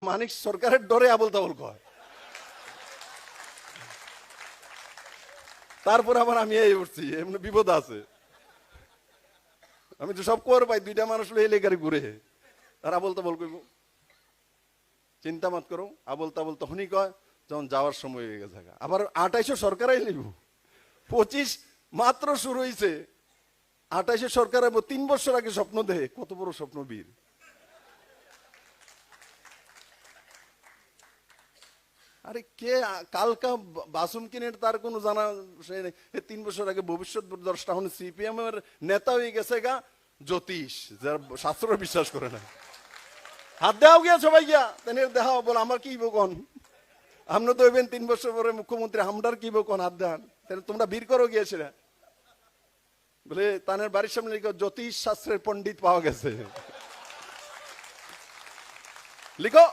মানিক সরকারের ডরে আবল তাবল কয়। তারপর আবার আমি এই উঠছি, এমনি বিপদ আছে। আমি তো সব কর পাই, দুইটা মানুষ এই লেগারে ঘুরে আর আবল তাবল কইব। চিন্তা মত করো, আবল তাবল তখনই কয় যখন যাওয়ার সময় হয়ে গেছে। আবার 28 সরকারাই লিব, 25 মাত্র শুরু হয়েছে, 28 সরকার 3 বছর আগে স্বপ্ন দেহে, কত বড় স্বপ্ন বীর। আরে কে কালকা বাসুম কিনে তার কোনো জানা 3 বছর আগে ভবিষ্যৎ দ্রষ্টা হন সিপিএম এর নেতা হয়ে গেছে গা জ্যোতিষ, যারা শাস্ত্র বিশ্বাস করে না। হাত দেওয়া গিয়া সবাই গিয়া তেনে দেখাও বল আমার কি বকন, আমরা তো হইবেন 3 বছর পরে মুখ্যমন্ত্রী, আমরার কি বকন হাত দেন, তাহলে তোমরা বীর করো গিয়েছিল বলে তানের বাড়ির সামনে জ্যোতিষ শাস্ত্রের পণ্ডিত পাওয়া গেছে, লিখো।